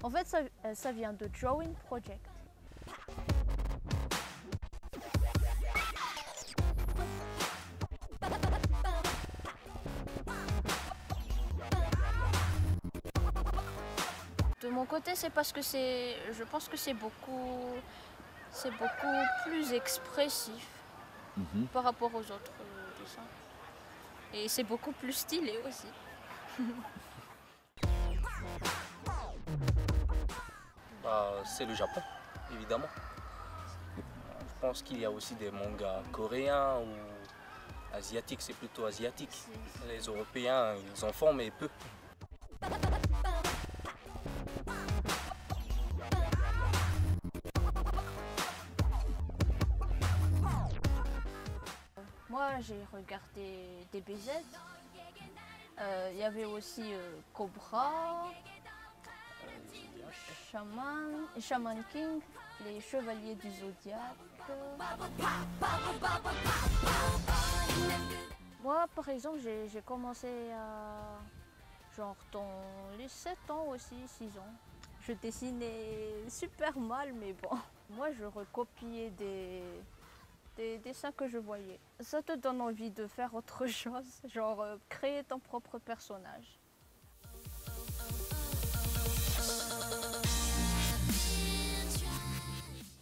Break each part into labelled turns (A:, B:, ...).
A: En fait, ça vient de Drawing Project. De mon côté, c'est parce que je pense que c'est beaucoup plus expressif par rapport aux autres dessins. Et c'est beaucoup plus stylé aussi.
B: C'est le Japon, évidemment. Je pense qu'il y a aussi des mangas coréens ou asiatiques, c'est plutôt asiatique. Les Européens, ils en font, mais peu.
A: Moi, j'ai regardé DBZ. Il y avait aussi Cobra, Shaman King, les Chevaliers du Zodiaque. Moi, par exemple, j'ai commencé genre dans les 7 ans aussi, 6 ans. Je dessinais super mal, mais bon. Moi, je recopiais des dessins que je voyais. Ça te donne envie de faire autre chose, genre créer ton propre personnage.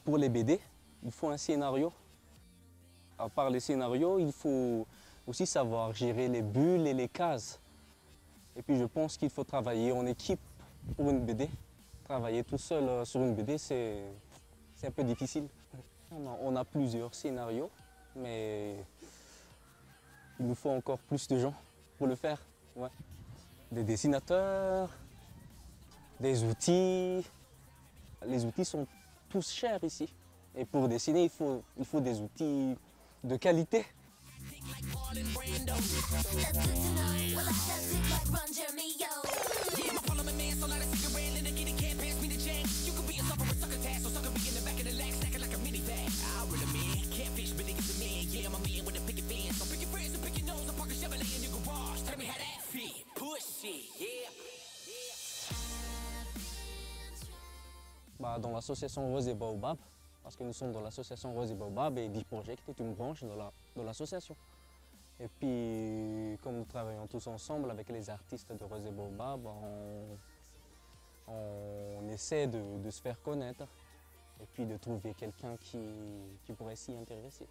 C: Pour les BD, il faut un scénario. À part les scénarios, il faut aussi savoir gérer les bulles et les cases. Et puis je pense qu'il faut travailler en équipe pour une BD. Travailler tout seul sur une BD, c'est un peu difficile. On a plusieurs scénarios, mais il nous faut encore plus de gens pour le faire. Ouais. Des dessinateurs, des outils. Les outils sont tous chers ici. Et pour dessiner, il faut des outils de qualité. Dans l'association Rose et Baobab, parce que nous sommes dans l'association Rose et Baobab et D-Project est une branche de l'association. Et puis, comme nous travaillons tous ensemble avec les artistes de Rose et Baobab, on essaie de se faire connaître et puis de trouver quelqu'un qui pourrait s'y intéresser.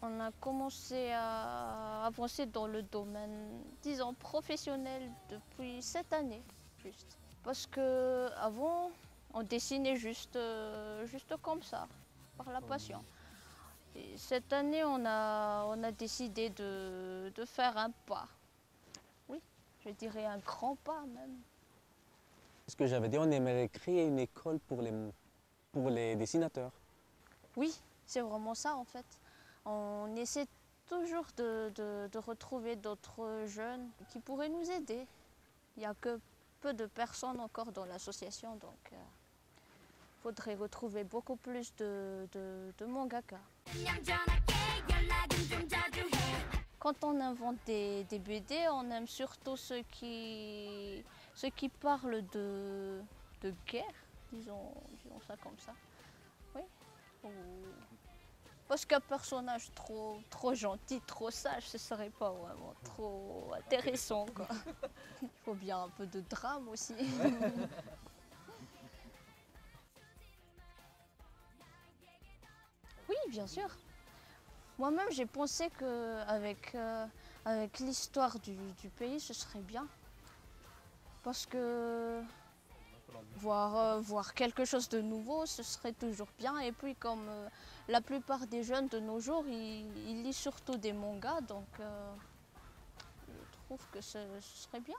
A: On a commencé à avancer dans le domaine, disons, professionnel depuis cette année, juste. Parce qu'avant, on dessinait juste comme ça, par la passion. Et cette année, on a décidé de faire un pas. Oui, je dirais un grand pas même.
C: Ce que j'avais dit, on aimerait créer une école pour les dessinateurs.
A: Oui, c'est vraiment ça en fait. On essaie toujours de retrouver d'autres jeunes qui pourraient nous aider. Il n'y a que peu de personnes encore dans l'association, donc il faudrait retrouver beaucoup plus de mangaka. Quand on invente des BD, on aime surtout ceux qui parlent de guerre, disons ça comme ça. Oui. Parce qu'un personnage trop gentil, trop sage, ce serait pas vraiment trop intéressant, quoi. Il faut bien un peu de drame aussi. Oui, bien sûr. Moi-même, j'ai pensé qu'avec avec l'histoire du pays, ce serait bien. Parce que voir quelque chose de nouveau, ce serait toujours bien. Et puis comme la plupart des jeunes de nos jours, ils lisent surtout des mangas, donc je trouve que ce serait bien.